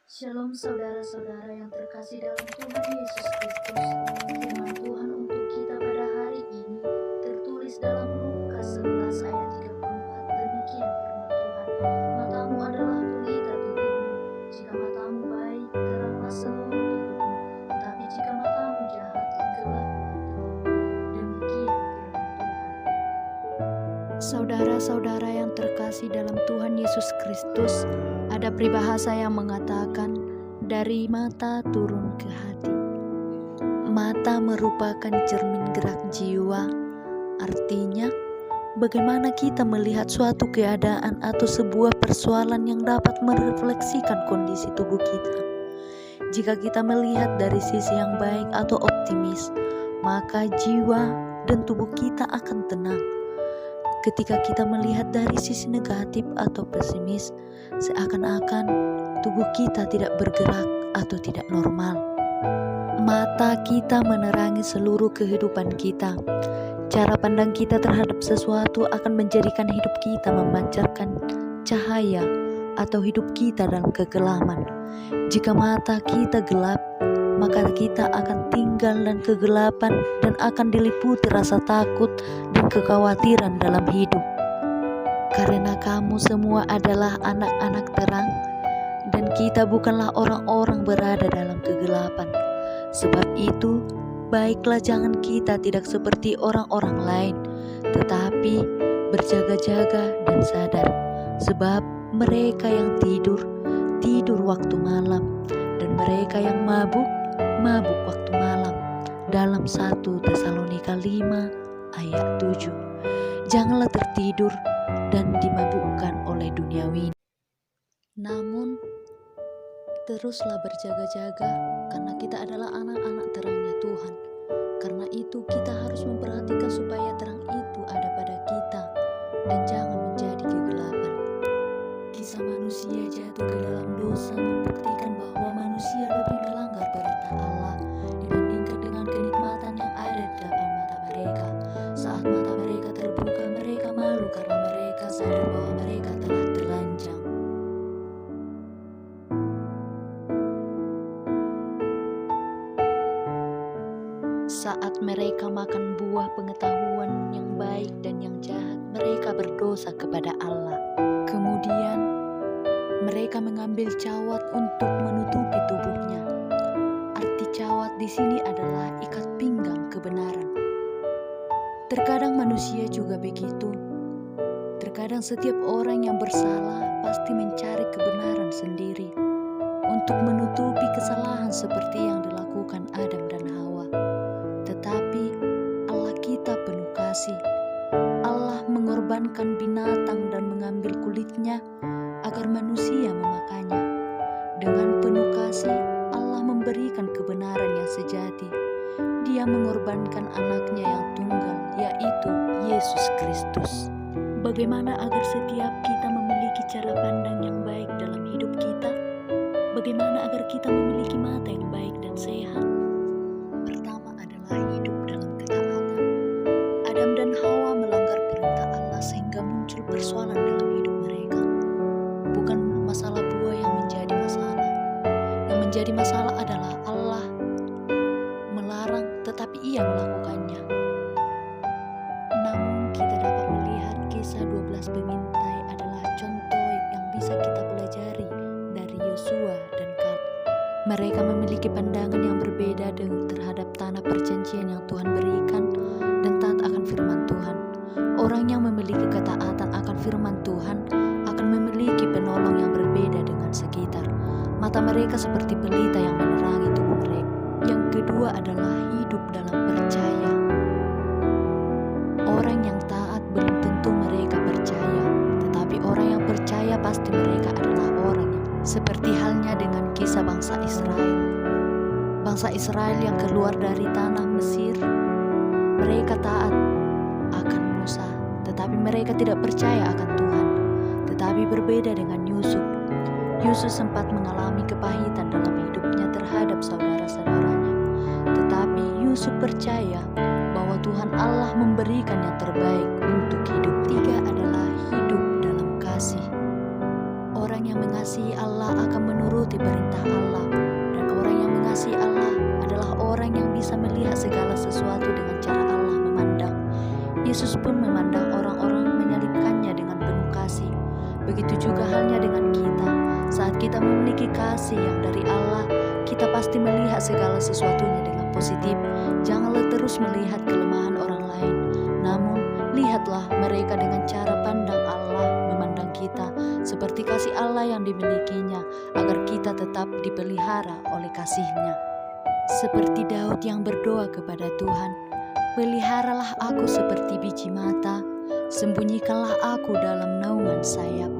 Shalom saudara-saudara yang terkasih dalam Tuhan Yesus Kristus. Firman Tuhan untuk kita pada hari ini tertulis dalam Lukas 11 ayat 34. Demikian firman Tuhan. Matamu adalah pelita tubuhmu. Jika matamu baik, teranglah seluruh tubuhmu. Tetapi jika matamu jahat, gelap tubuhmu. Demikian firman Tuhan. Saudara-saudara yang terkasih dalam Tuhan Yesus Kristus, ada peribahasa yang mengatakan dari mata turun ke hati. Mata merupakan cermin gerak jiwa. Artinya, bagaimana kita melihat suatu keadaan atau sebuah persoalan yang dapat merefleksikan kondisi tubuh kita. Jika kita melihat dari sisi yang baik atau optimis, maka jiwa dan tubuh kita akan tenang. Ketika kita melihat dari sisi negatif atau pesimis, seakan-akan tubuh kita tidak bergerak atau tidak normal. Mata kita menerangi seluruh kehidupan kita. Cara pandang kita terhadap sesuatu akan menjadikan hidup kita memancarkan cahaya atau hidup kita dalam kegelapan. Jika mata kita gelap, maka kita akan tinggal dalam kegelapan dan akan diliputi rasa takut dan kekhawatiran dalam hidup. Karena kamu semua adalah anak-anak terang, dan kita bukanlah orang-orang berada dalam kegelapan. Sebab itu, baiklah jangan kita tidak seperti orang-orang lain, tetapi berjaga-jaga dan sadar. Sebab mereka yang tidur waktu malam, dan mereka yang mabuk waktu malam. Dalam 1 Tesalonika 5 ayat 7. Janganlah tertidur dan dimabukkan oleh duniawi. Namun teruslah berjaga-jaga, karena kita adalah anak-anak terangnya Tuhan. Karena itu kita harus memperhatikan supaya terang itu ada pada kita dan jangan menjadi kegelapan. Kisah manusia jatuh ke dalam dosa membuktikan bahwa manusia lebih melanggar perintah Allah dibandingkan dengan kenikmatan yang ada di depan mata mereka. Saat mata mereka terbuka, mereka malu karena mereka sadar bahwa mereka telah telanjang. Saat mereka makan buah pengetahuan yang baik dan yang jahat, mereka berdosa kepada Allah. Kemudian mereka mengambil cawat untuk menutupi tubuhnya. Arti cawat di sini adalah ikat pinggang kebenaran. Terkadang manusia juga begitu. Terkadang setiap orang yang bersalah pasti mencari kebenaran sendiri untuk menutupi kesalahan seperti yang dilakukan Adam dan Hawa. Tetapi Allah kita penuh kasih. Allah mengorbankan binatang dan mengambil kulitnya agar manusia memakannya. Dengan penuh kasih, Allah memberikan kebenaran yang sejati. Dia mengorbankan anaknya yang tunggal, yaitu Yesus Kristus. Bagaimana agar setiap kita memiliki cara pandang yang baik dalam hidup kita? Bagaimana agar kita memiliki mata yang baik dan sehat? Pertama adalah hidup dalam ketaatan. Adam dan Hawa melanggar perintah Allah sehingga muncul persoalan dalam hidup mereka. Bukan masalah buah yang menjadi masalah. Yang menjadi masalah adalah Allah melarang tetapi ia melakukannya. Namun kita dapat melihat kisah 12 pengintai adalah contoh yang bisa kita pelajari dari Yosua dan Kaleb. Mereka memiliki pandangan yang berbeda terhadap tanah perjanjian yang Tuhan berikan dan taat akan firman Tuhan. Orang yang memiliki ketaatan akan firman Tuhan akan memiliki penolong yang berbeda dengan sekitar. Mata mereka seperti pelita yang menerangi tubuh mereka. Yang kedua adalah hidup dalam percaya. Orang yang taat belum tentu mereka percaya, tetapi orang yang percaya pasti mereka adalah orang yang seperti halnya dengan kisah bangsa Israel. Bangsa Israel yang keluar dari tanah Mesir, mereka taat akan Musa, tetapi mereka tidak percaya akan Tuhan. Tetapi berbeda dengan Yusuf. Yusuf sempat mengalami kepahitan dalam hidupnya terhadap saudara-saudaranya. Tetapi Yusuf percaya bahwa Tuhan Allah memberikan yang terbaik untuk hidup. Tiga adalah hidup dalam kasih. Orang orang yang mengasihi Allah akan menuruti perintah Allah. Dan orang yang mengasihi Allah adalah orang yang bisa melihat segala sesuatu dengan cara Allah memandang. Yesus pun memandang orang-orang menyalibkannya dengan penuh kasih. Begitu juga halnya dengan kita. Saat kita memiliki kasih yang dari Allah, kita pasti melihat segala sesuatunya dengan positif. Janganlah terus melihat kelemahan orang lain, namun lihatlah mereka dengan cara pandang Allah memandang kita, seperti kasih Allah yang dimilikinya, agar kita tetap dipelihara oleh kasih-Nya. Seperti Daud yang berdoa kepada Tuhan, "Peliharalah aku seperti biji mata, sembunyikanlah aku dalam naungan sayap.